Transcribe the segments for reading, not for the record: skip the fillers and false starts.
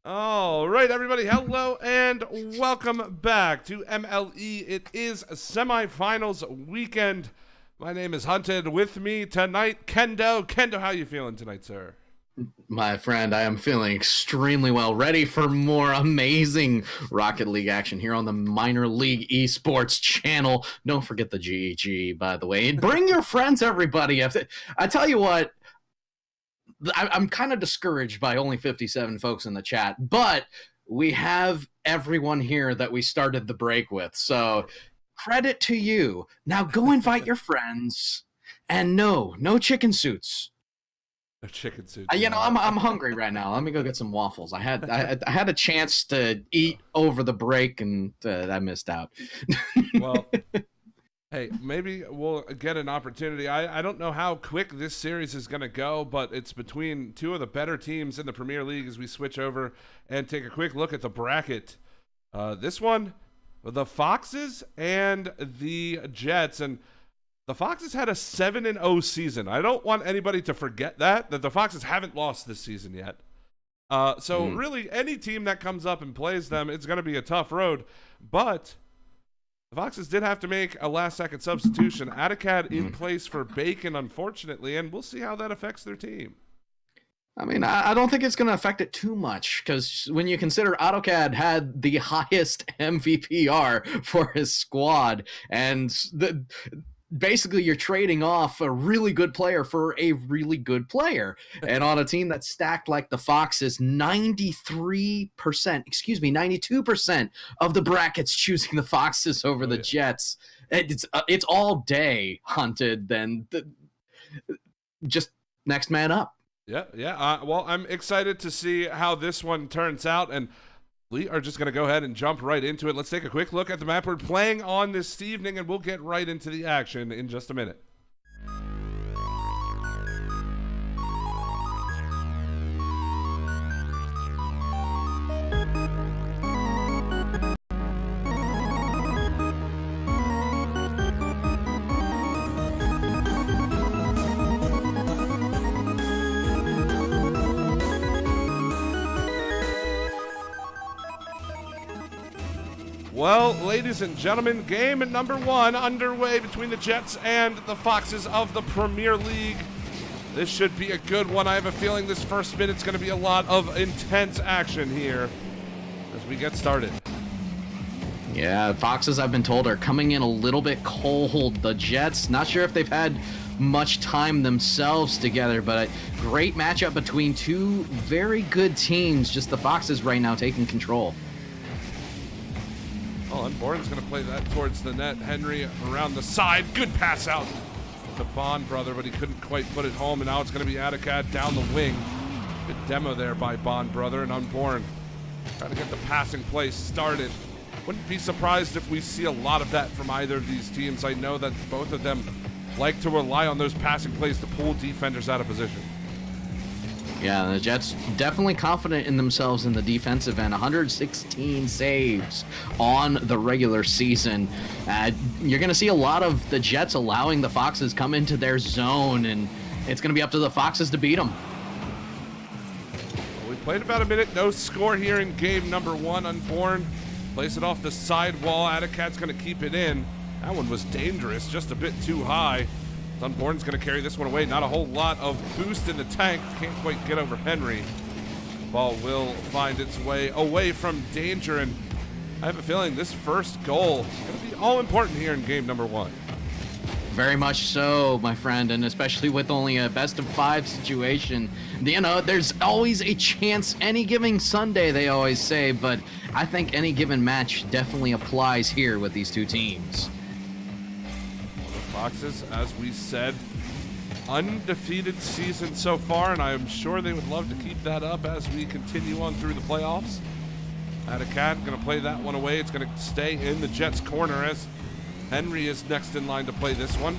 All right, everybody, hello and welcome back to MLE. It is semifinals weekend. My name is Hunted. With me tonight, Kendo. Kendo, how you feeling tonight, sir? My friend, I am feeling extremely well, ready for more amazing Rocket League action here on the Minor League Esports channel. Don't forget the GEG, by the way. And bring your friends, everybody. I tell you what, I'm kind of discouraged by only 57 folks in the chat, but we have everyone here that we started the break with. So credit to you. Now go invite your friends. And no chicken suits. A chicken suit. I'm hungry right now. Let me go get some waffles. I had a chance to eat over the break, and I missed out. Well, hey, maybe we'll get an opportunity. I don't know how quick this series is going to go, but it's between two of the better teams in the Premier League as we switch over and take a quick look at the bracket. This one, the Foxes and the Jets, and the Foxes had a 7-0 season. I don't want anybody to forget that the Foxes haven't lost this season yet. So really, any team that comes up and plays them, it's going to be a tough road. But the Foxes did have to make a last-second substitution. Atacad in place for Bacon, unfortunately, and we'll see how that affects their team. I mean, I don't think it's going to affect it too much, because when you consider AutoCAD had the highest MVPR for his squad, and basically you're trading off a really good player for a really good player. And on a team that's stacked like the Foxes, 92% of the brackets choosing the Foxes over the Jets. It's all day Hunted, then just next man up. Yeah. Well, I'm excited to see how this one turns out, and we are just going to go ahead and jump right into it. Let's take a quick look at the map we're playing on this evening, and we'll get right into the action in just a minute. Well, ladies and gentlemen, game number one underway between the Jets and the Foxes of the Premier League. This should be a good one. I have a feeling this first minute's going to be a lot of intense action here as we get started. Yeah, Foxes, I've been told, are coming in a little bit cold. The Jets, not sure if they've had much time themselves together, but a great matchup between two very good teams. Just the Foxes right now taking control. Oh, and Bourne's going to play that towards the net. Henry around the side. Good pass out to Bond Brother, but he couldn't quite put it home, and now it's going to be Atacad down the wing. Good demo there by Bond Brother, and Unborn trying to get the passing play started. Wouldn't be surprised if we see a lot of that from either of these teams. I know that both of them like to rely on those passing plays to pull defenders out of position. Yeah, the Jets definitely confident in themselves in the defensive end. 116 saves on the regular season. You're going to see a lot of the Jets allowing the Foxes come into their zone, and it's going to be up to the Foxes to beat them. We played about a minute. No score here in game number one. Unborn plays it off the side wall. Atacad's going to keep it in. That one was dangerous, just a bit too high. Unborn's going to carry this one away. Not a whole lot of boost in the tank. Can't quite get over Henry. Ball will find its way away from danger, and I have a feeling this first goal is going to be all important here in game number one. Very much so, my friend, and especially with only a best-of-5 situation. You know, there's always a chance any given Sunday, they always say, but I think any given match definitely applies here with these two teams. Foxes, as we said, undefeated season so far, and I'm sure they would love to keep that up as we continue on through the playoffs. Atacad going to play that one away. It's going to stay in the Jets' corner as Henry is next in line to play this one.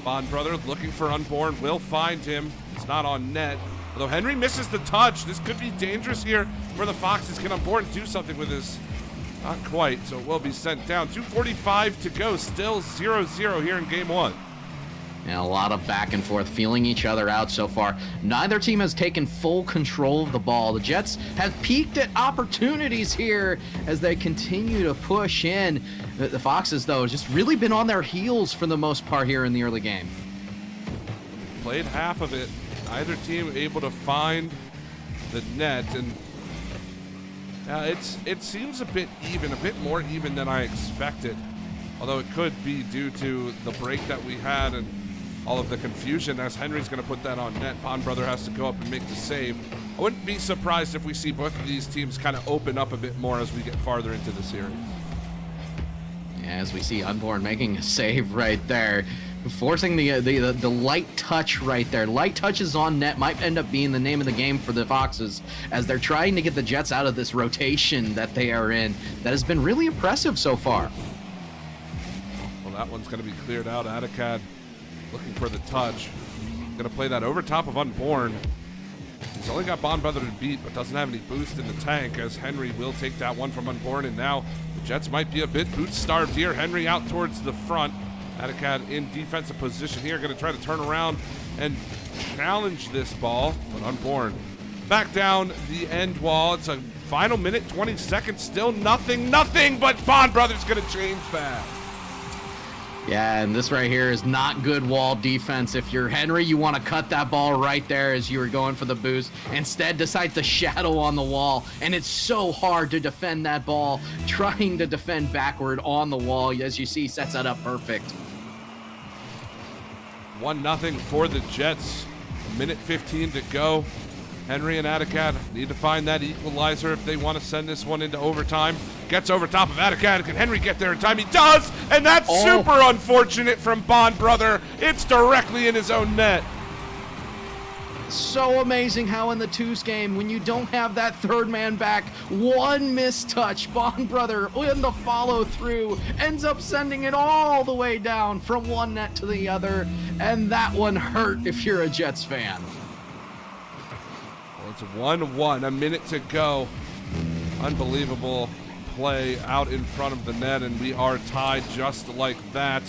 Bond Brother looking for Unborn, will find him. It's not on net. Although Henry misses the touch, this could be dangerous here for the Foxes. Can Unborn do something with this? Not quite, so it will be sent down. 2:45 to go, still 0-0 here in game one. And a lot of back and forth, feeling each other out so far. Neither team has taken full control of the ball. The Jets have peaked at opportunities here as they continue to push in. The Foxes, though, just really been on their heels for the most part here in the early game. Played half of it. Either team able to find the net, and it seems a bit more even than I expected. Although it could be due to the break that we had and all of the confusion, as Henry's going to put that on net. Bond Brother has to go up and make the save. I wouldn't be surprised if we see both of these teams kind of open up a bit more as we get farther into the series. As we see Unborn making a save right there, forcing the light touch right there. Light touches on net might end up being the name of the game for the Foxes as they're trying to get the Jets out of this rotation that they are in. That has been really impressive so far. Well, that one's going to be cleared out. Adakad looking for the touch. Going to play that over top of Unborn. He's only got Bond Brother to beat, but doesn't have any boost in the tank, as Henry will take that one from Unborn, and now the Jets might be a bit boot-starved here. Henry out towards the front. Adakad in defensive position here, going to try to turn around and challenge this ball, but Unborn back down the end wall. It's a final minute, 20 seconds, still nothing, but Bond Brother's going to change fast. Yeah, and this right here is not good wall defense. If you're Henry, you want to cut that ball right there as you were going for the boost. Instead, decides to shadow on the wall, and it's so hard to defend that ball. Trying to defend backward on the wall, as you see, sets that up perfect. 1-0 for the Jets. Minute 15 to go. Henry and Adakad need to find that equalizer if they want to send this one into overtime. Gets over top of Adakad. Can Henry get there in time? He does! And that's super unfortunate from Bond Brother. It's directly in his own net. So amazing how in the twos game, when you don't have that third man back, one mistouch, Bond Brother in the follow through ends up sending it all the way down from one net to the other, and that one hurt if you're a Jets fan. Well, it's 1-1, a minute to go. Unbelievable play out in front of the net, and we are tied just like that.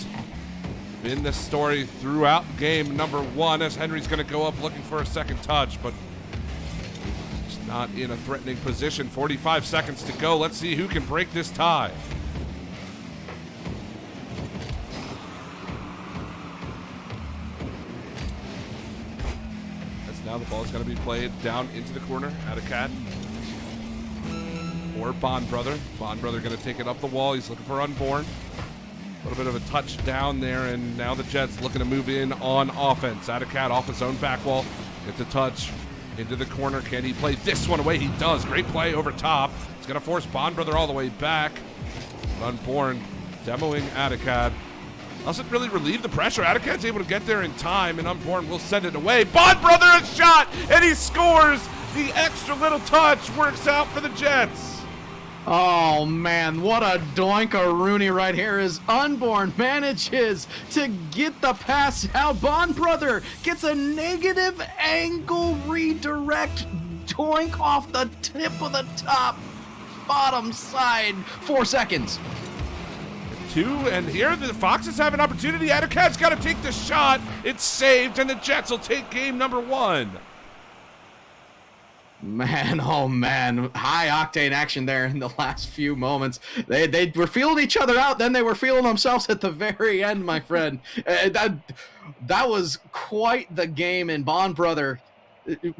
Been the story throughout game number 1, as Henry's going to go up looking for a second touch, but he's not in a threatening position. 45 seconds to go. Let's see who can break this tie. As now the ball is going to be played down into the corner. Adakad or Bond Brother. Bond Brother going to take it up the wall. He's looking for Unborn. A little bit of a touch down there, and now the Jets looking to move in on offense. Adakad off his own back wall. Gets a touch into the corner. Can he play this one away? He does. Great play over top. It's going to force Bond Brother all the way back. Unborn demoing Adakad. Doesn't really relieve the pressure. Adakad's able to get there in time, and Unborn will send it away. Bond Brother a shot, and he scores. The extra little touch works out for the Jets. Oh man, what a doink-a-rooney right here as Unborn manages to get the pass out. Bond Brother gets a negative angle redirect doink off the tip of the top bottom side. 4 seconds. 2, and here the Foxes have an opportunity. Adakad's got to take the shot. It's saved, and the Jets will take game number 1. Man, oh man, high octane action there in the last few moments. They were feeling each other out, then they were feeling themselves at the very end, my friend. That was quite the game, and Bond Brother,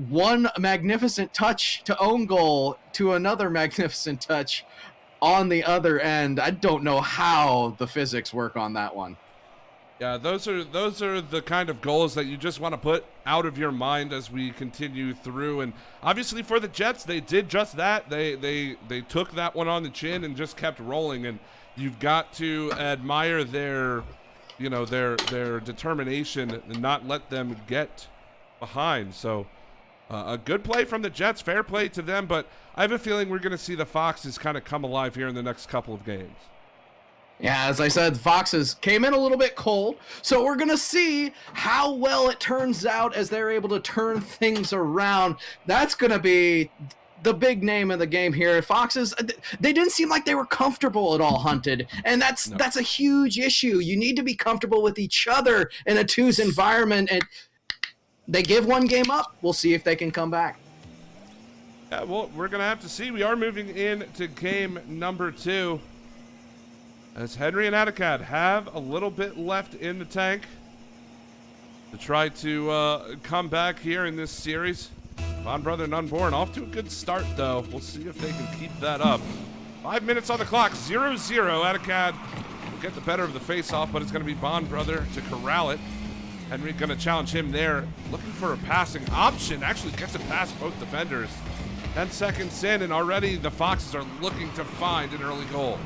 one magnificent touch to own goal to another magnificent touch on the other end. I don't know how the physics work on that one. Yeah, those are the kind of goals that you just want to put out of your mind as we continue through. And obviously for the Jets, they did just that. They took that one on the chin and just kept rolling. And you've got to admire their determination and not let them get behind. So a good play from the Jets, fair play to them. But I have a feeling we're going to see the Foxes kind of come alive here in the next couple of games. Yeah, as I said, the Foxes came in a little bit cold, so we're going to see how well it turns out as they're able to turn things around. That's going to be the big name of the game here. Foxes, they didn't seem like they were comfortable at all, Hunted, and that's a huge issue. You need to be comfortable with each other in a twos environment, and they give one game up. We'll see if they can come back. Yeah, well, we're going to have to see. We are moving into game number 2. As Henry and Atticad have a little bit left in the tank to try to come back here in this series. Bond Brother and Unborn off to a good start, though. We'll see if they can keep that up. 5 minutes on the clock, 0-0. Atticad will get the better of the face-off, but it's going to be Bond Brother to corral it. Henry going to challenge him there, looking for a passing option. Actually gets it past both defenders. 10 seconds in, and already the Foxes are looking to find an early goal.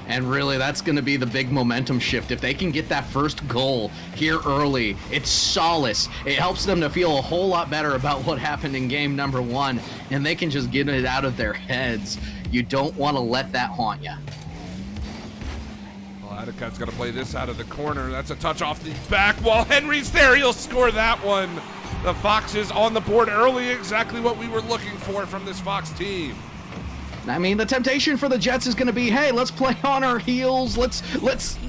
And really, that's going to be the big momentum shift. If they can get that first goal here early, it's solace. It helps them to feel a whole lot better about what happened in game number 1, and they can just get it out of their heads. You don't want to let that haunt you. Well, Atticad's going to play this out of the corner. That's a touch off the back while Henry's there. He'll score that one. The Foxes on the board early, exactly what we were looking for from this Fox team. I mean, the temptation for the Jets is going to be, hey, let's play on our heels. Let's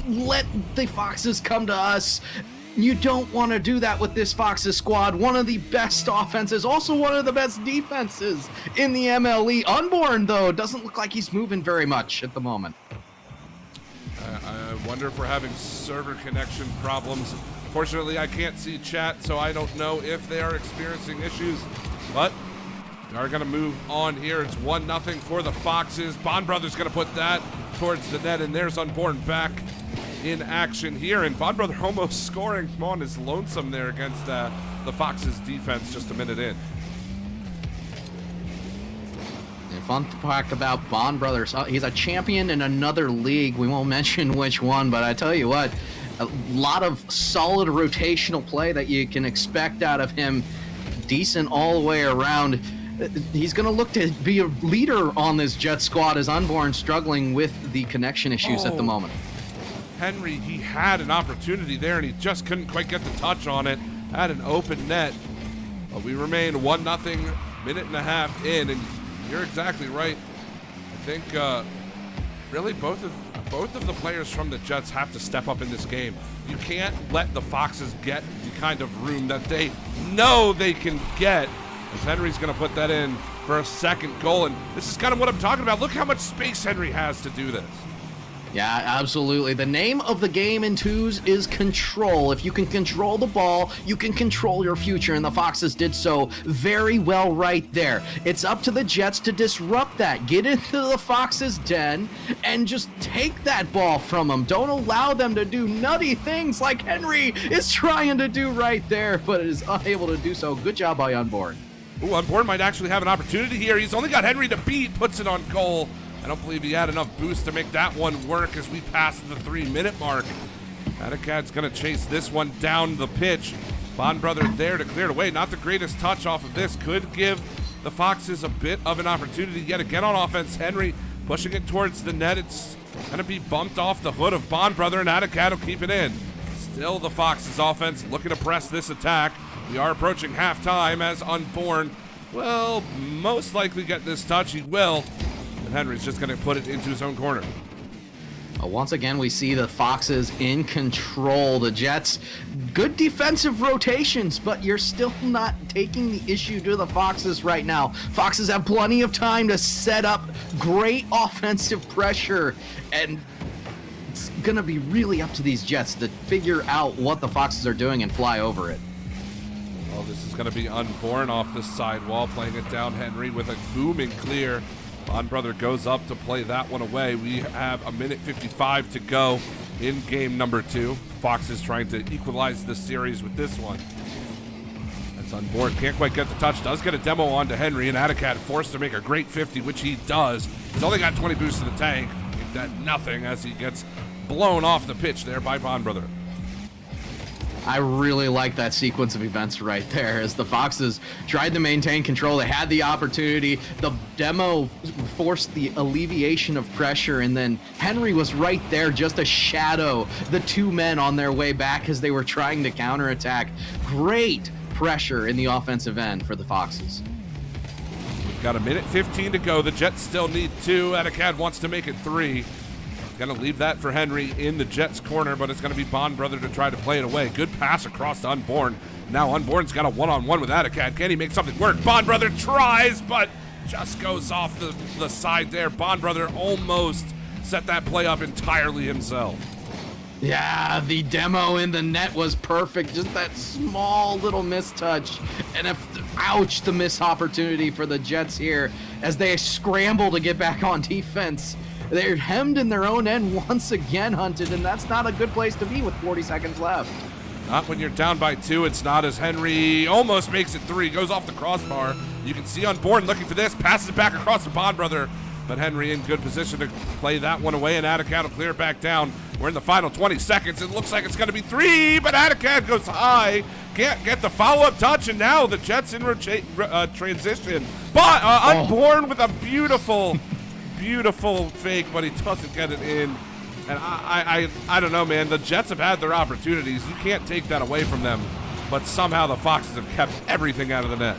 let the Foxes come to us. You don't want to do that with this Foxes squad. One of the best offenses, also one of the best defenses in the MLE. Unborn, though, doesn't look like he's moving very much at the moment. I wonder if we're having server connection problems. Fortunately, I can't see chat, so I don't know if they are experiencing issues, but we are going to move on here. It's 1-0 for the Foxes. Bond Brother's going to put that towards the net, and there's Unborn back in action here. And Bond Brother almost scoring on his lonesome there against the Foxes defense just a minute in. And fun fact about Bond Brothers, he's a champion in another league. We won't mention which one, but I tell you what, a lot of solid rotational play that you can expect out of him. Decent all the way around. He's going to look to be a leader on this Jet squad as Unborn struggling with the connection issues at the moment. Henry, he had an opportunity there, and he just couldn't quite get the touch on it. Had an open net. But we remain 1-0, minute and a half in, and you're exactly right. I think really both of the players from the Jets have to step up in this game. You can't let the Foxes get the kind of room that they know they can get. As Henry's going to put that in for a second goal, and this is kind of what I'm talking about. Look how much space Henry has to do this. Yeah, absolutely. The name of the game in twos is control. If you can control the ball, you can control your future, and the Foxes did so very well right there. It's up to the Jets to disrupt that. Get into the Foxes' den and just take that ball from them. Don't allow them to do nutty things like Henry is trying to do right there, but is unable to do so. Good job by Unborn. Ooh, Unborn might actually have an opportunity here. He's only got Henry to beat, puts it on goal. I don't believe he had enough boost to make that one work as we pass the 3-minute mark. Atticad's going to chase this one down the pitch. Bond Brother there to clear it away. Not the greatest touch off of this. Could give the Foxes a bit of an opportunity yet again on offense. Henry pushing it towards the net. It's going to be bumped off the hood of Bond Brother, and Atticad will keep it in. Still the Foxes offense looking to press this attack. We are approaching halftime as Unborn will most likely get this touch. He will. Henry's just going to put it into his own corner. Once again, we see the Foxes in control. The Jets, good defensive rotations, but you're still not taking the issue to the Foxes right now. Foxes have plenty of time to set up great offensive pressure, and it's going to be really up to these Jets to figure out what the Foxes are doing and fly over it. Well, this is going to be Unborn off the sidewall, playing it down Henry with a booming clear. Bond Brother goes up to play that one away. We have a minute 55 to go in game number 2. Foxes trying to equalize the series with this one. That's Unborn. Can't quite get the touch. Does get a demo onto Henry, and Atticad forced to make a great 50, which he does. He's only got 20 boosts to the tank. That nothing as he gets blown off the pitch there by Bond Brother. I really like that sequence of events right there as the Foxes tried to maintain control. They had the opportunity. The demo forced the alleviation of pressure, and then Henry was right there just to shadow the two men on their way back as they were trying to counterattack. Great pressure in the offensive end for the Foxes. Got a minute 15 to go. The Jets still need 2. Adicad wants to make it 3. Going to leave that for Henry in the Jets corner, but it's going to be Bond Brother to try to play it away. Good pass across to Unborn. Now Unborn's got a one-on-one with Adicad. Can he make something work? Bond Brother tries, but just goes off the side there. Bond Brother almost set that play up entirely himself. Yeah, the demo in the net was perfect. Just that small little mistouch. And ouch, the missed opportunity for the Jets here as they scramble to get back on defense. They're hemmed in their own end once again, Hunted, and that's not a good place to be with 40 seconds left. Not when you're down by 2. It's not, as Henry almost makes it 3. Goes off the crossbar. You can see Unborn looking for this. Passes it back across to Bond Brother. But Henry in good position to play that one away, and Adicad will clear it back down. We're in the final 20 seconds. It looks like it's going to be 3, but Adicad goes high. Can't get the follow-up touch, and now the Jets in transition. But Unborn with a beautiful fake, but he doesn't get it in. And I don't know, man. The Jets have had their opportunities. You can't take that away from them. But somehow the Foxes have kept everything out of the net.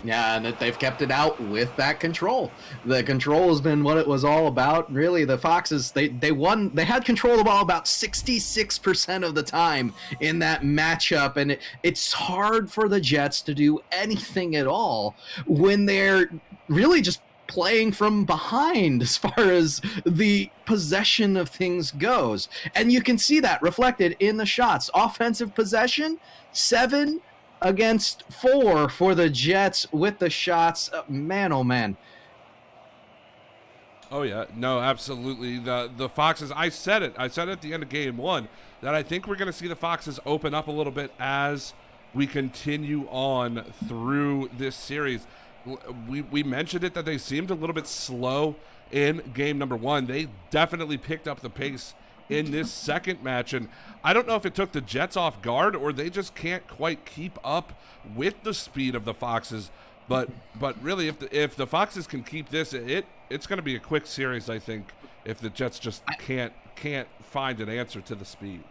Yeah, and they've kept it out with that control. The control has been what it was all about. Really, the Foxes, they won. They had control of the ball about 66% of the time in that matchup, and it's hard for the Jets to do anything at all when they're really just playing from behind as far as the possession of things goes. And you can see that reflected in the shots. Offensive possession, 7 against 4 for the Jets with the shots. Man, oh man. Oh yeah, no, absolutely. The Foxes, I said it at the end of game 1 that I think we're going to see the Foxes open up a little bit as we continue on through this series. We mentioned it that they seemed a little bit slow in game number 1. They definitely picked up the pace in this second match, and I don't know if it took the Jets off guard or they just can't quite keep up with the speed of the Foxes. But really, if the Foxes can keep this, it's going to be a quick series, I think, if the Jets just can't find an answer to the speed.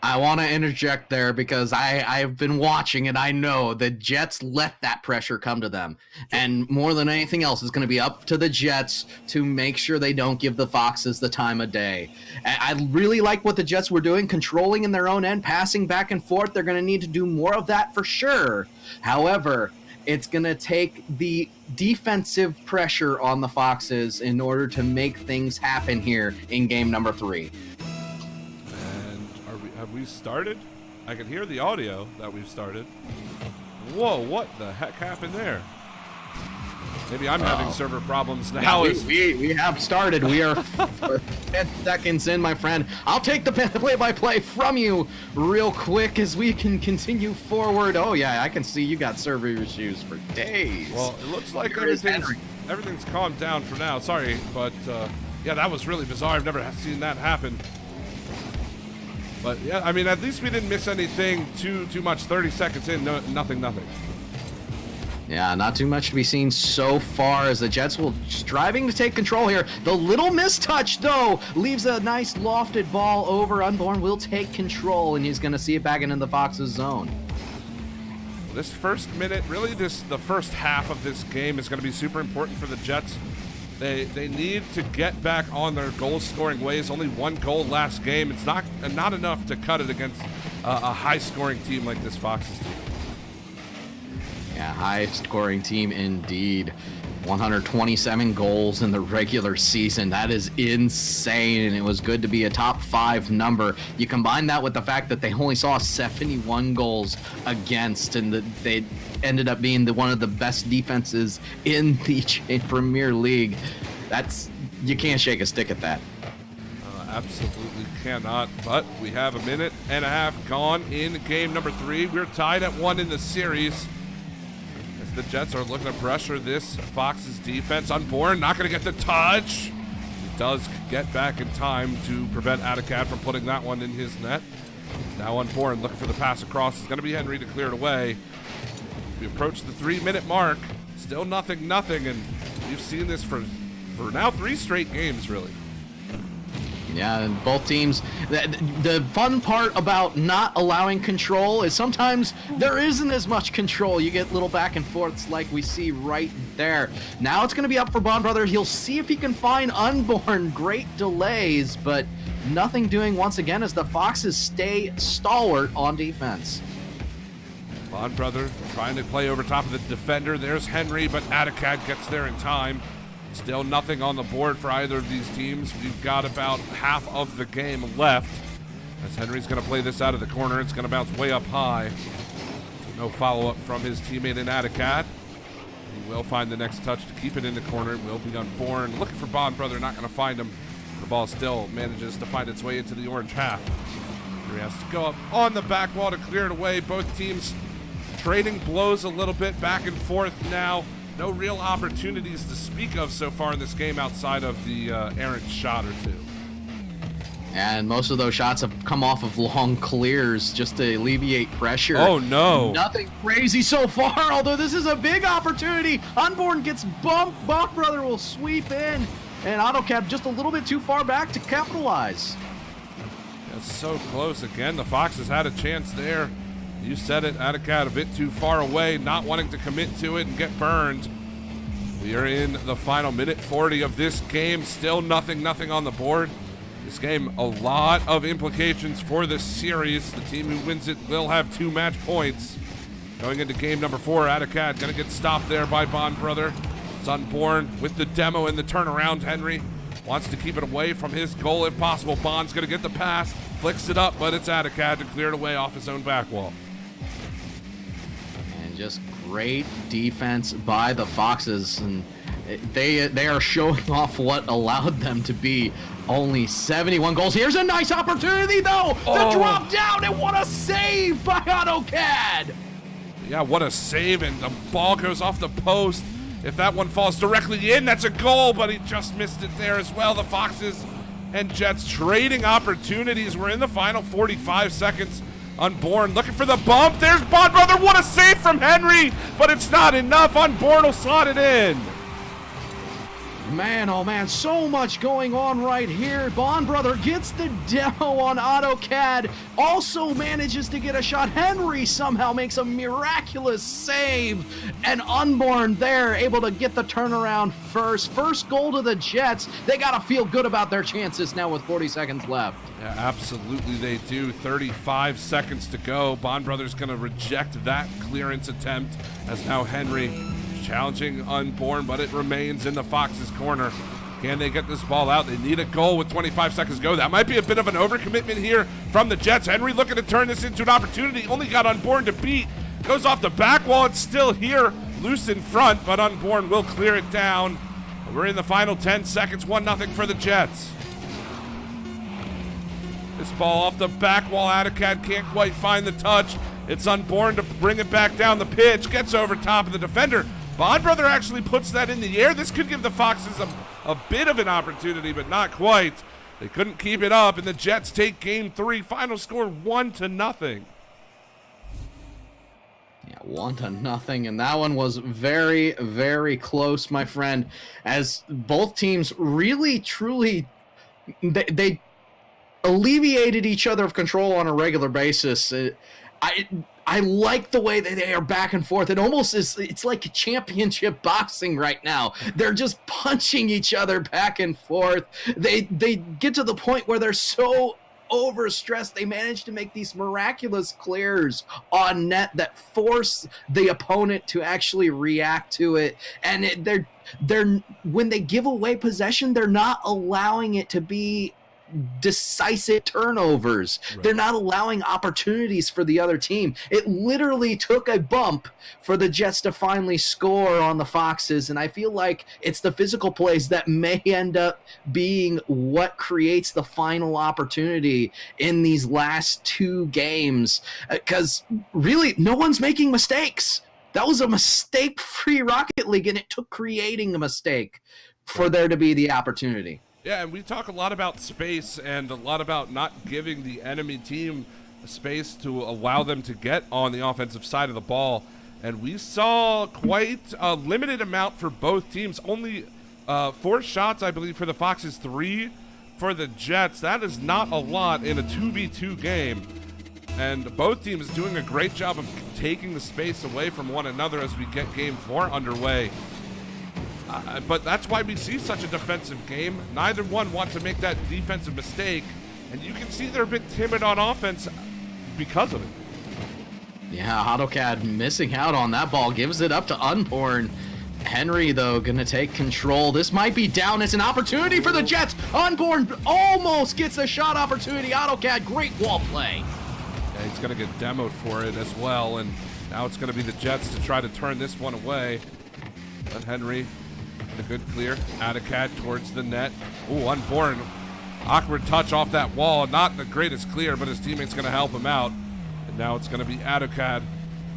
I want to interject there because I've been watching and I know the Jets let that pressure come to them. And more than anything else, it's going to be up to the Jets to make sure they don't give the Foxes the time of day. I really like what the Jets were doing, controlling in their own end, passing back and forth. They're going to need to do more of that for sure. However, it's going to take the defensive pressure on the Foxes in order to make things happen here in game number 3. Have we started? I can hear the audio that we've started. Whoa, what the heck happened there? Maybe I'm having server problems now. Yeah, we have started. We are 10 seconds in, my friend. I'll take the play-by-play from you real quick as we can continue forward. Oh, yeah, I can see you got server issues for days. Well, it looks like everything's calmed down for now. Sorry, but yeah, that was really bizarre. I've never seen that happen. But yeah, I mean, at least we didn't miss anything too much. 30 seconds in, nothing. Yeah, not too much to be seen so far as the Jets will striving to take control here. The little mistouch, though, leaves a nice lofted ball over. Unborn will take control, and he's going to see it back into the Fox's zone. This first minute, really the first half of this game is going to be super important for the Jets. They need to get back on their goal-scoring ways. Only 1 goal last game. It's not enough to cut it against a high-scoring team like this Foxes team. Yeah, high-scoring team indeed. 127 goals in the regular season. That is insane, and it was good to be a top 5 number. You combine that with the fact that they only saw 71 goals against, and that they ended up being one of the best defenses in the Premier League. You can't shake a stick at that. Absolutely cannot, but we have a minute and a half gone in game number 3. We're tied at 1 in the series. The Jets are looking to pressure this Fox's defense. Unborn, not going to get the touch. He does get back in time to prevent Adicad from putting that one in his net. It's now Unborn looking for the pass across. It's going to be Henry to clear it away. We approach the 3-minute mark. Still nothing, and we've seen this for now 3 straight games, really. Yeah, and both teams, the fun part about not allowing control is sometimes there isn't as much control. You get little back and forths like we see right there. Now it's going to be up for Bond Brother. He'll see if he can find Unborn. Great delays, but nothing doing once again as the Foxes stay stalwart on defense. Bond Brother trying to play over top of the defender. There's Henry, but Atticad gets there in time. Still nothing on the board for either of these teams. We've got about half of the game left. As Henry's going to play this out of the corner, it's going to bounce way up high. No follow-up from his teammate in Atticad. He will find the next touch to keep it in the corner. It will be Unborn. Looking for Bond Brother, not going to find him. The ball still manages to find its way into the orange half. He has to go up on the back wall to clear it away. Both teams trading blows a little bit back and forth now. No real opportunities to speak of so far in this game outside of the errant shot or two. And most of those shots have come off of long clears just to alleviate pressure. Oh, no. Nothing crazy so far, although this is a big opportunity. Unborn gets bumped. Bond Brother will sweep in. And AutoCAD just a little bit too far back to capitalize. That's so close. Again, the Foxes had a chance there. You said it, Atticad a bit too far away, not wanting to commit to it and get burned. We are in the final minute 40 of this game. Still nothing on the board. This game, a lot of implications for this series. The team who wins it will have 2 match points. Going into game number 4, Atticad gonna get stopped there by Bond Brother. It's Unborn with the demo and the turnaround. Henry wants to keep it away from his goal if possible. Bond's gonna get the pass, flicks it up, but it's Atticad to clear it away off his own back wall. Just great defense by the Foxes, and they are showing off what allowed them to be only 71 goals. Here's a nice opportunity, though. The drop down, and what a save by AutoCAD. Yeah, what a save, and the ball goes off the post. If that one falls directly in, that's a goal, but he just missed it there as well. The Foxes and Jets trading opportunities. We're in the final 45 seconds. Unborn looking for the bump. There's Bond Brother. What a save from Henry, but it's not enough. Unborn will slot it in. Man, oh man, so much going on right here. Bond Brother gets the demo on AutoCAD, also manages to get a shot. Henry somehow makes a miraculous save, and Unborn there able to get the turnaround first. First goal to the Jets. They got to feel good about their chances now with 40 seconds left. Yeah, absolutely they do. 35 seconds to go. Bond Brother's going to reject that clearance attempt as now Henry challenging Unborn, but it remains in the Foxes' corner. Can they get this ball out? They need a goal with 25 seconds to go. That might be a bit of an overcommitment here from the Jets. Henry looking to turn this into an opportunity. Only got Unborn to beat. Goes off the back wall. It's still here, loose in front, but Unborn will clear it down. We're in the final 10 seconds. 1-0 for the Jets. This ball off the back wall. Atticad can't quite find the touch. It's Unborn to bring it back down the pitch. Gets over top of the defender. Bond Brother actually puts that in the air. This could give the Foxes a bit of an opportunity, but not quite. They couldn't keep it up, and the Jets take game 3. Final score 1-0. Yeah, 1-0, and that one was very, very close, my friend, as both teams really, truly, they alleviated each other of control on a regular basis. I like the way that they are back and forth. It almost is, it's like championship boxing right now. They're just punching each other back and forth. They get to the point where they're so overstressed, they manage to make these miraculous clears on net that force the opponent to actually react to it. And they're when they give away possession, they're not allowing it to be decisive turnovers. Right. They're not allowing opportunities for the other team. It literally took a bump for the Jets to finally score on the Foxes, and I feel like it's the physical plays that may end up being what creates the final opportunity in these last 2 games, because really no one's making mistakes. That was a mistake-free Rocket League, and it took creating a mistake for there to be the opportunity. Yeah, and we talk a lot about space and a lot about not giving the enemy team space to allow them to get on the offensive side of the ball. And we saw quite a limited amount for both teams. Only 4 shots, I believe, for the Foxes, 3 for the Jets. That is not a lot in a 2v2 game. And both teams doing a great job of taking the space away from one another as we get game 4 underway. But that's why we see such a defensive game. Neither one wants to make that defensive mistake. And you can see they're a bit timid on offense because of it. Yeah, AutoCAD missing out on that ball. Gives it up to Unborn. Henry, though, gonna take control. This might be down. It's an opportunity for the Jets. Unborn almost gets a shot opportunity. AutoCAD, great wall play. Yeah, he's gonna get demoed for it as well. And now it's gonna be the Jets to try to turn this one away. But Henry, a good clear. AutoCAD towards the net. Ooh, Unborn. Awkward touch off that wall. Not the greatest clear, but his teammate's going to help him out. And now it's going to be AutoCAD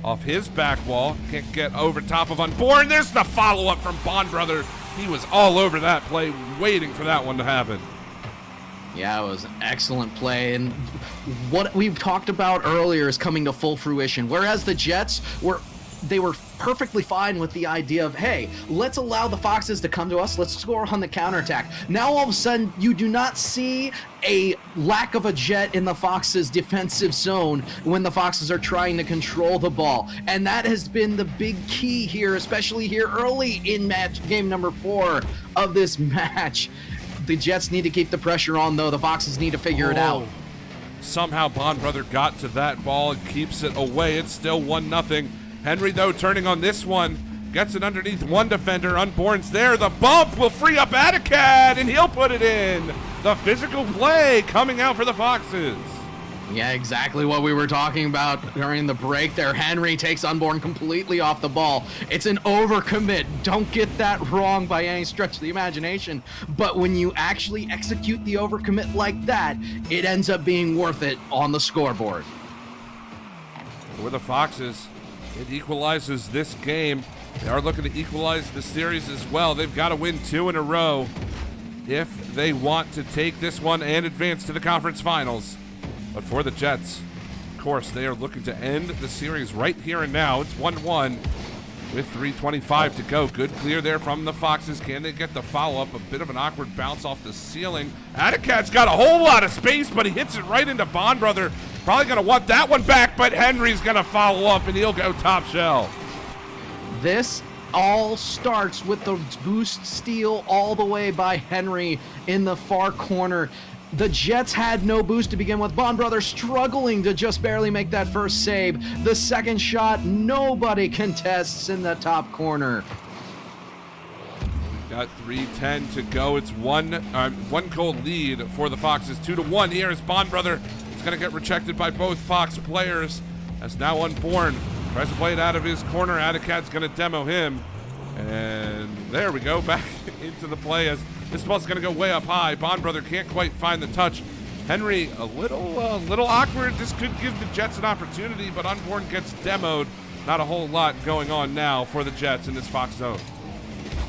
off his back wall. Can't get over top of Unborn. There's the follow-up from Bond Brother. He was all over that play, waiting for that one to happen. Yeah, it was an excellent play. And what we've talked about earlier is coming to full fruition. Whereas the Jets were perfectly fine with the idea of, hey, let's allow the Foxes to come to us. Let's score on the counterattack. Now, all of a sudden, you do not see a lack of a Jet in the Foxes' defensive zone when the Foxes are trying to control the ball. And that has been the big key here, especially here early in game number 4 of this match. The Jets need to keep the pressure on, though. The Foxes need to figure it out. Somehow Bond Brother got to that ball and keeps it away. It's still 1-0. Henry, though, turning on this one, gets it underneath one defender. Unborn's there. The bump will free up AutoCAD, and he'll put it in. The physical play coming out for the Foxes. Yeah, exactly what we were talking about during the break there. Henry takes Unborn completely off the ball. It's an overcommit. Don't get that wrong by any stretch of the imagination. But when you actually execute the overcommit like that, it ends up being worth it on the scoreboard. For the Foxes, it equalizes this game. They are looking to equalize the series as well. They've got to win 2 in a row if they want to take this one and advance to the conference finals. But for the Jets, of course, they are looking to end the series right here and now. It's 1-1 with 3:25 to go. Good clear there from the Foxes. Can they get the follow-up? A bit of an awkward bounce off the ceiling. AutoCAD's got a whole lot of space, but he hits it right into Bond Brother. Probably going to want that one back, but Henry's going to follow up, and he'll go top shell. This all starts with the boost steal all the way by Henry in the far corner. The Jets had no boost to begin with. Bond Brother struggling to just barely make that first save. The second shot, nobody contests in the top corner. Got 3:10 to go. It's one goal lead for the Foxes. 2-1 here as Bond Brother is going to get rejected by both Fox players. As now Unborn tries to play it out of his corner. AutoCAD's going to demo him. And there we go, back into the play as this ball's going to go way up high. Bond Brother can't quite find the touch. Henry, a little awkward. This could give the Jets an opportunity, but Unborn gets demoed. Not a whole lot going on now for the Jets in this Fox zone.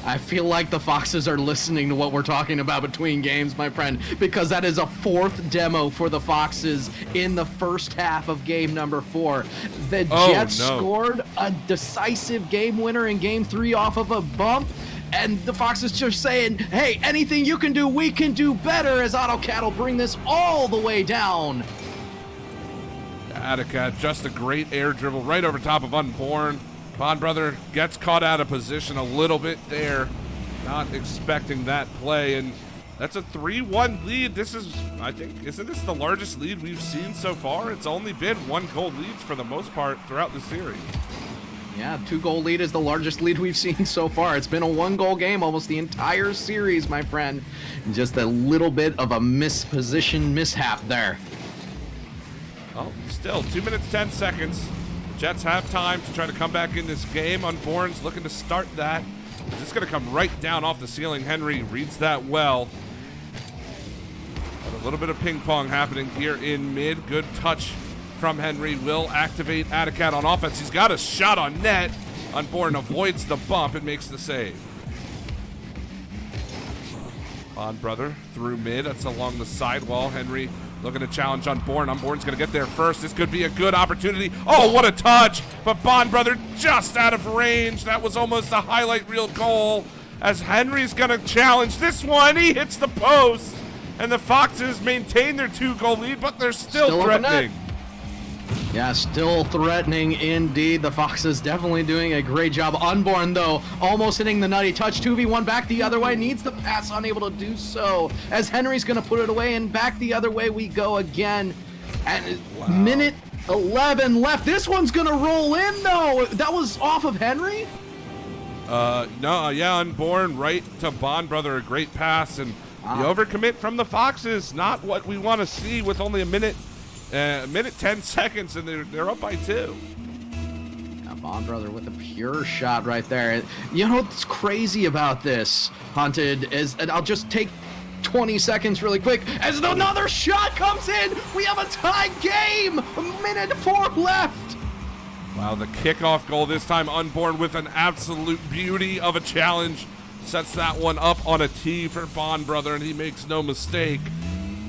I feel like the Foxes are listening to what we're talking about between games, my friend, because that is a 4th demo for the Foxes in the first half of game number 4. The Jets scored a decisive game winner in game 3 off of a bump, and the Foxes just saying, hey, anything you can do, we can do better, as AutoCAD will bring this all the way down. AutoCAD, just a great air dribble right over top of Unborn. Bond Brother gets caught out of position a little bit there. Not expecting that play, and that's a 3-1 lead. This is, I think, isn't this the largest lead we've seen so far? It's only been 1-goal leads for the most part throughout the series. Yeah, 2-goal lead is the largest lead we've seen so far. It's been a 1-goal game almost the entire series, my friend. Just a little bit of a misposition mishap there. Oh, still 2 minutes, 10 seconds. Jets have time to try to come back in this game. Unborn's looking to start that. It's going to come right down off the ceiling. Henry reads that well. But a little bit of ping pong happening here in mid. Good touch from Henry. Will activate AutoCAD on offense. He's got a shot on net. Unborn avoids the bump and makes the save. Bond Brother through mid. That's along the sidewall. Henry looking to challenge Unborn. Unborn's going to get there first. This could be a good opportunity. Oh, what a touch. But Bond Brother just out of range. That was almost a highlight reel goal as Henry's going to challenge this one. He hits the post. and the Foxes maintain their 2-goal lead, but they're still threatening. Yeah, still threatening indeed. The Foxes definitely doing a great job. Unborn, though, almost hitting the nutty touch. 2v1 back the other way. Needs the pass, unable to do so. As Henry's going to put it away, and back the other way we go again. And minute 11 left. This one's going to roll in, though. That was off of Henry? No, yeah, Unborn right to Bond Brother. A great pass, and the overcommit from the Foxes. Not what we want to see with only a minute 10 seconds, and they're up by 2. Bond Brother with a pure shot right there. You know what's crazy about this, Hunted, is, and I'll just take 20 seconds really quick, as another shot comes in. We have a tied game. A minute 4 left. Wow, the kickoff goal this time, Unborn with an absolute beauty of a challenge. Sets that one up on a tee for Bond Brother, and he makes no mistake.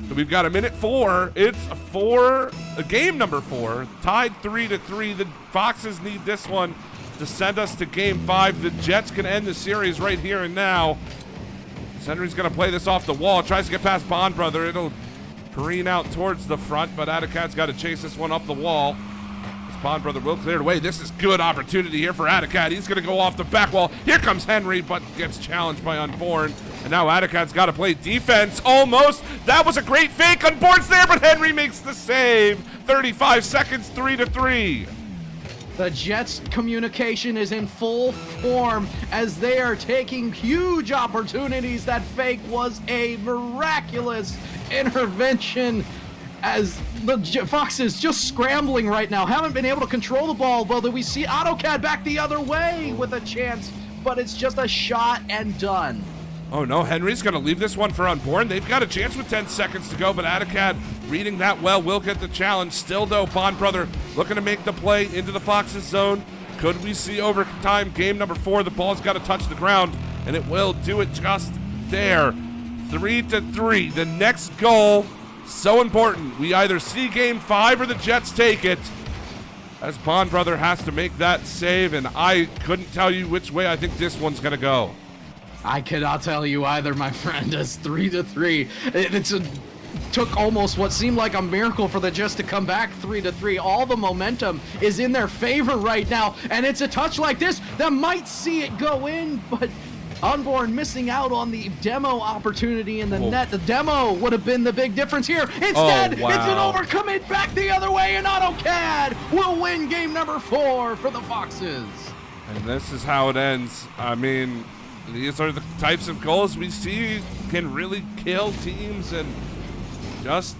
So we've got a minute 4. It's a game number 4, tied 3-3. The Foxes need this one to send us to game 5. The Jets can end the series right here and now. Henry's going to play this off the wall, tries to get past Bond Brother. It'll careen out towards the front, but Adicat's got to chase this one up the wall. Bond Brother will clear it away. This is good opportunity here for Adicat. He's going to go off the back wall. Here comes Henry, but gets challenged by Unborn. And now Adicat's got to play defense. Almost. That was a great fake. Unborn's there, but Henry makes the save. 35 seconds, 3-3. The Jets' communication is in full form as they are taking huge opportunities. That fake was a miraculous intervention, as the Foxes just scrambling right now, haven't been able to control the ball. Well, we see AutoCAD back the other way with a chance, but it's just a shot and done. Oh no, Henry's gonna leave this one for Unborn. They've got a chance with 10 seconds to go, but AutoCAD reading that well will get the challenge. Still though, Bond Brother looking to make the play into the Foxes zone. Could we see overtime game number 4? The ball's got to touch the ground, and it will do it just there. 3-3, the next goal. So important. We either see game 5 or the Jets take it, as Bond Brother has to make that save, and I couldn't tell you which way I think this one's going to go. I cannot tell you either, my friend. It's 3-3. Took almost what seemed like a miracle for the Jets to come back 3-3. All the momentum is in their favor right now, and it's a touch like this that might see it go in, but Unborn missing out on the demo opportunity in the net. The demo would have been the big difference here. Instead, It's an overcommit back the other way, and AutoCAD will win game number 4 for the Foxes. And this is how it ends. I mean, these are the types of goals we see can really kill teams, and just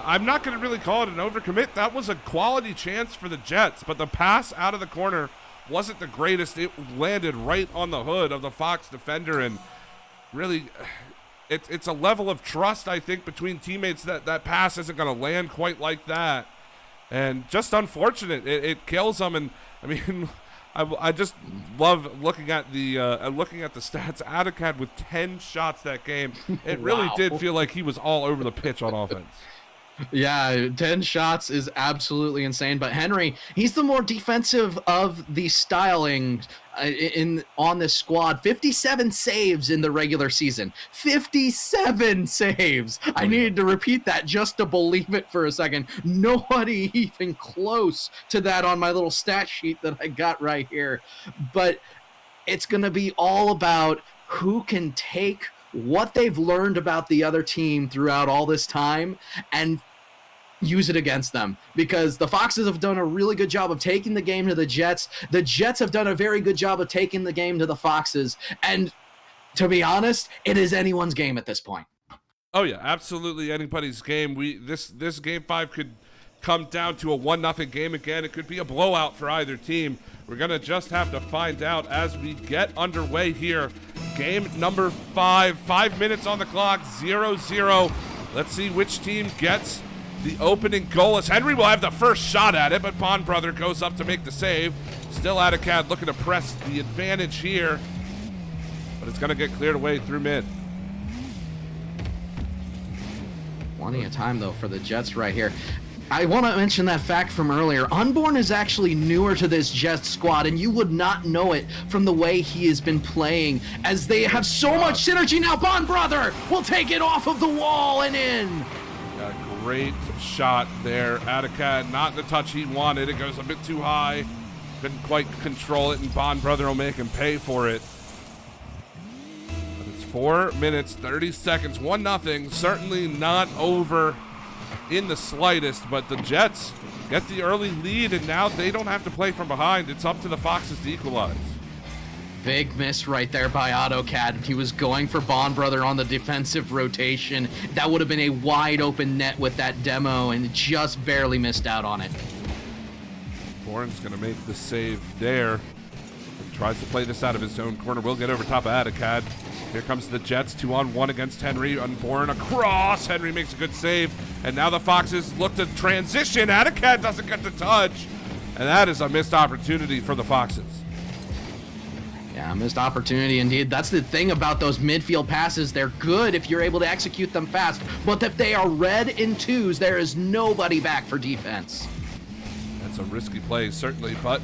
I'm not going to really call it an overcommit. That was a quality chance for the Jets, but the pass out of the corner wasn't the greatest. It landed right on the hood of the Fox defender, and really it's a level of trust, I think, between teammates that pass isn't going to land quite like that, and just unfortunate. It kills them. And I mean, I just love looking at the stats. Adicad with 10 shots that game. It really did feel like he was all over the pitch on offense. Yeah, 10 shots is absolutely insane. But Henry, he's the more defensive of the styling on this squad. 57 saves in the regular season. 57 saves. I needed to repeat that just to believe it for a second. Nobody even close to that on my little stat sheet that I got right here. But it's going to be all about who can take what they've learned about the other team throughout all this time and use it against them, because the Foxes have done a really good job of taking the game to the Jets. The Jets have done a very good job of taking the game to the Foxes. And to be honest, it is anyone's game at this point. Oh yeah, absolutely anybody's game. This game 5 could come down to a 1-0 game again. It could be a blowout for either team. We're going to just have to find out as we get underway here. Game number 5, 5 minutes on the clock, 0-0. Let's see which team gets the opening goal, as Henry will have the first shot at it, but Bond Brother goes up to make the save. Still Adicad looking to press the advantage here, but it's going to get cleared away through mid. Plenty of time, though, for the Jets right here. I want to mention that fact from earlier. Unborn is actually newer to this Jets squad, and you would not know it from the way he has been playing, as they have so much synergy now. Bond Brother will take it off of the wall and in. A great shot there. Atticad, not the touch he wanted. It goes a bit too high. Couldn't quite control it, and Bond Brother will make him pay for it. But it's 4 minutes, 30 seconds, 1-0. Certainly not over in the slightest, but the Jets get the early lead, and now they don't have to play from behind. It's up to the Foxes to equalize. Big miss right there by AutoCAD. He was going for Bond Brother on the defensive rotation. That would have been a wide open net with that demo, and just barely missed out on it. Bourne's going to make the save there. He tries to play this out of his own corner. Will get over top of AutoCAD. Here comes the Jets, 2-on-1 against Henry. Unborn across. Henry makes a good save. And now the Foxes look to transition. AutoCAD doesn't get the touch. And that is a missed opportunity for the Foxes. Yeah, missed opportunity indeed. That's the thing about those midfield passes. They're good if you're able to execute them fast. But if they are read in twos, there is nobody back for defense. That's a risky play, certainly. But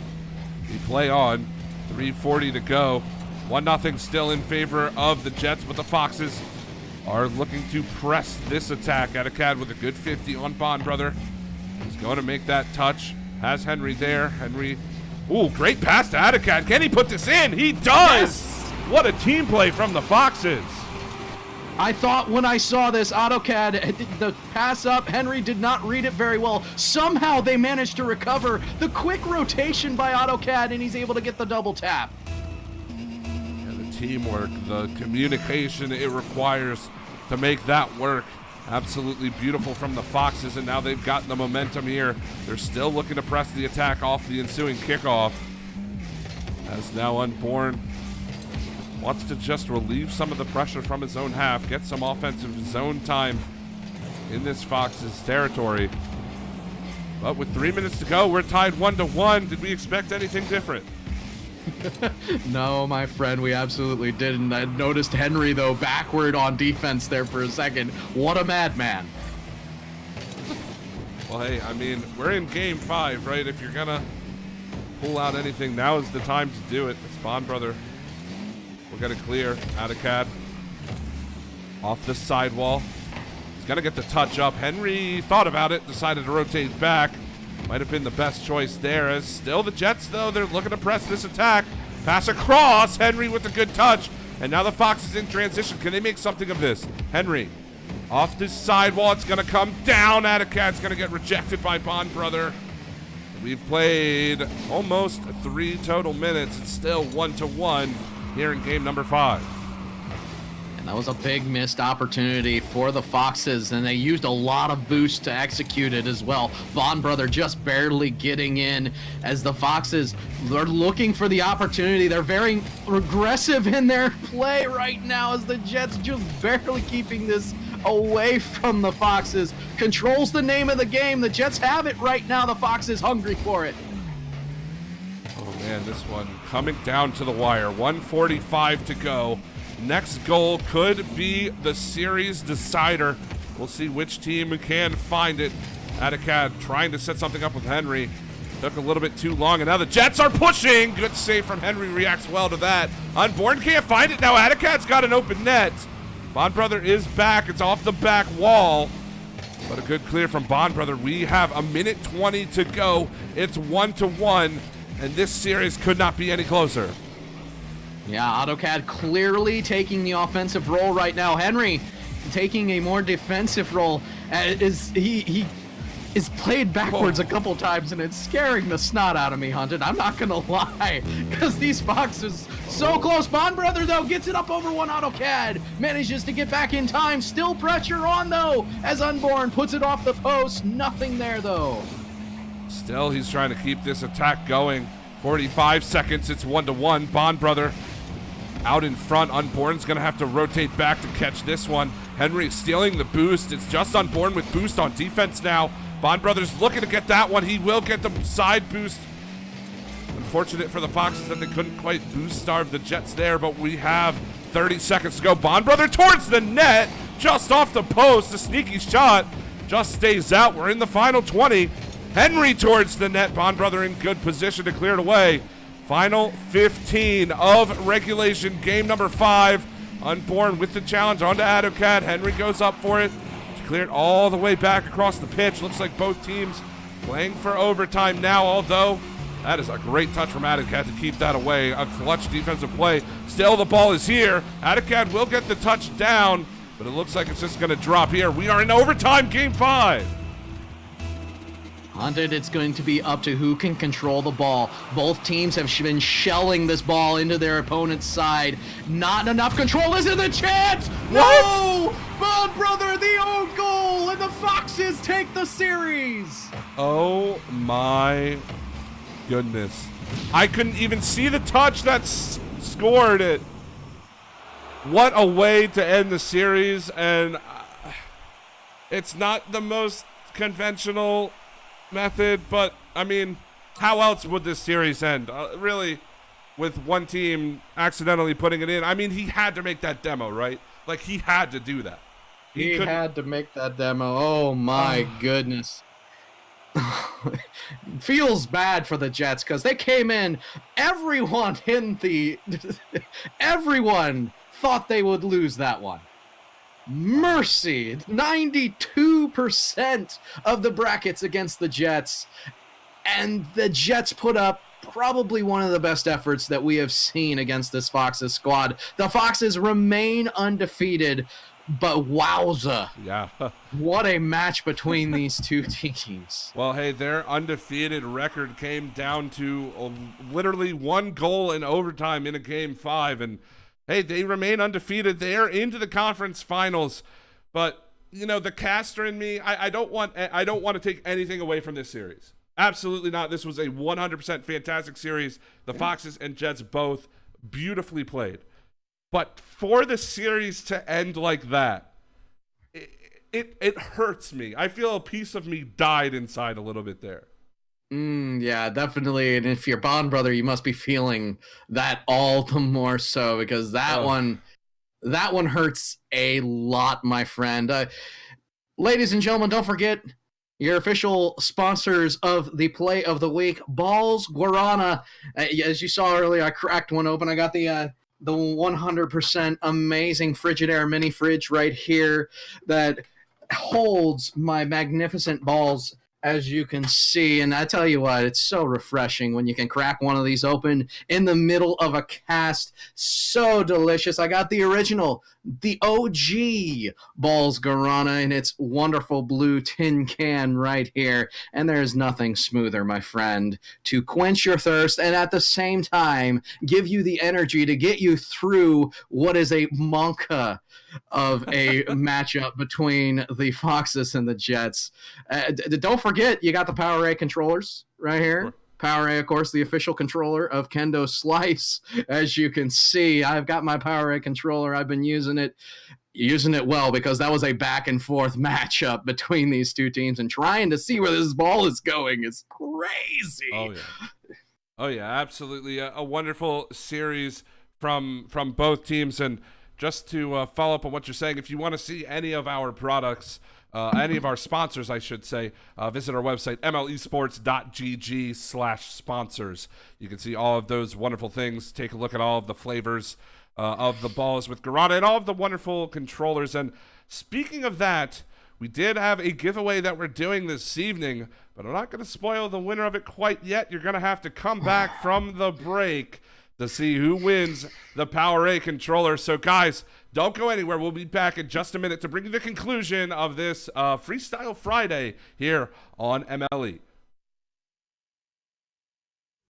we play on. 3:40 to go. 1-0 still in favor of the Jets, but the Foxes are looking to press this attack. AutoCAD with a good 50 on Bond Brother. He's going to make that touch. Has Henry there. Henry, ooh, great pass to AutoCAD. Can he put this in? He does! Yes! What a team play from the Foxes. I thought when I saw this, AutoCAD, the pass up, Henry did not read it very well. Somehow they managed to recover the quick rotation by AutoCAD, and he's able to get the double tap. Teamwork, the communication it requires to make that work. Absolutely beautiful from the Foxes, and now they've gotten the momentum here. They're still looking to press the attack off the ensuing kickoff. As now Unborn wants to just relieve some of the pressure from his own half, get some offensive zone time in this Foxes territory. But with 3 minutes to go, we're tied 1-1. Did we expect anything different? No, my friend, we absolutely didn't. I noticed Henry, though, backward on defense there for a second. What a madman. Well, hey, I mean, we're in game 5, right? If you're going to pull out anything, now is the time to do it. It's Bond Brother. We'll get it clear. AutoCAD off the sidewall. He's going to get the touch up. Henry thought about it, decided to rotate back. Might have been the best choice there. As still the Jets, though, they're looking to press this attack. Pass across. Henry with a good touch. And now the Foxes in transition. Can they make something of this? Henry off the sidewall. It's going to come down. AutoCAD's going to get rejected by Bond Brother. We've played almost 3 total minutes. It's still 1-1 here in game number 5. And that was a big missed opportunity for the Foxes, and they used a lot of boost to execute it as well. Bond Brother just barely getting in as the Foxes are looking for the opportunity. They're very aggressive in their play right now as the Jets just barely keeping this away from the Foxes. Controls the name of the game. The Jets have it right now. The Foxes hungry for it. Oh man, this one coming down to the wire. 1:45 to go. Next goal could be the series decider. We'll see which team can find it. AutoCAD trying to set something up with Henry. Took a little bit too long, and now the Jets are pushing. Good save from Henry, reacts well to that. Unborn can't find it. Now AutoCAD's got an open net. Bond Brother is back. It's off the back wall. But a good clear from Bond Brother. We have 1:20 to go. It's 1-1, and this series could not be any closer. Yeah, AutoCAD clearly taking the offensive role right now. Henry taking a more defensive role. He is played backwards a couple times, and it's scaring the snot out of me, Hunted. I'm not gonna lie, because these Foxes so close. Bond Brother, though, gets it up over one. AutoCAD manages to get back in time. Still pressure on, though, as Unborn puts it off the post. Nothing there, though. Still, he's trying to keep this attack going. 45 seconds, it's 1-1. Bond Brother out in front. Unborn's gonna have to rotate back to catch this one. Henry stealing the boost. It's just Unborn with boost on defense now. Bond Brothers looking to get that one. He will get the side boost. Unfortunate for the Foxes that they couldn't quite boost starve the Jets there, but we have 30 seconds to go. Bond Brother towards the net, just off the post. A sneaky shot. just stays out. We're in the final 20. Henry towards the net. Bond brother in good position to clear it away. Final 15 of regulation, game number 5. Unborn with the challenge onto Adocat. Henry goes up for it. Cleared all the way back across the pitch. Looks like both teams playing for overtime now, although that is a great touch from Adocat to keep that away. A clutch defensive play. Still, the ball is here. Adocat will get the touch down, but it looks like it's just going to drop here. We are in overtime, game 5. Hunted, it's going to be up to who can control the ball. Both teams have been shelling this ball into their opponent's side. Not enough control. Is it the chance? No! Bond brother, the own goal, and the Foxes take the series. Oh my goodness. I couldn't even see the touch that scored it. What a way to end the series, and it's not the most conventional method, but I mean, how else would this series end? Really, with one team accidentally putting it in. I mean, he had to make that demo, right? Like, he had to do that. He had to make that demo. Oh my goodness. Feels bad for the Jets because they came in, everyone thought they would lose that one. Mercy, 92% of the brackets against the Jets, and the Jets put up probably one of the best efforts that we have seen against this Foxes squad. The Foxes remain undefeated, but wowza. Yeah. What a match between these two teams. Well, hey, their undefeated record came down to literally one goal in overtime in a game 5, and hey, they remain undefeated. They are into the conference finals, but you know, the caster in me, I don't want to take anything away from this series. Absolutely not. This was a 100% fantastic series. The Foxes and Jets both beautifully played. But for the series to end like that, it hurts me. I feel a piece of me died inside a little bit there. Yeah, definitely. And if you're Bond brother, you must be feeling that all the more so, because that one hurts a lot, my friend. Ladies and gentlemen, don't forget your official sponsors of the play of the week, Balls Guarana. As you saw earlier, I cracked one open. I got the 100% amazing Frigidaire mini fridge right here that holds my magnificent balls, as you can see. And I tell you what, it's so refreshing when you can crack one of these open in the middle of a cast. So delicious. I got the original, the OG Balls Guarana in its wonderful blue tin can right here. And there's nothing smoother, my friend, to quench your thirst and at the same time give you the energy to get you through what is a monka of a matchup between the Foxes and the Jets. Don't forget, you got the PowerA controllers right here. Sure. PowerA, of course, the official controller of Kendo Slice. As you can see, I've got my PowerA controller. I've been using it well, because that was a back and forth matchup between these two teams, and trying to see where this ball is going is crazy. Oh yeah, absolutely. A wonderful series from both teams. And just to follow up on what you're saying, if you want to see any of our products, any of our sponsors, I should say, visit our website, mlesports.gg/sponsors. You can see all of those wonderful things. Take a look at all of the flavors of the balls with Guarana and all of the wonderful controllers. And speaking of that, we did have a giveaway that we're doing this evening, but I'm not going to spoil the winner of it quite yet. You're going to have to come back from the break to see who wins the PowerA controller. So guys, don't go anywhere. We'll be back in just a minute to bring you the conclusion of this Freestyle Friday here on MLE.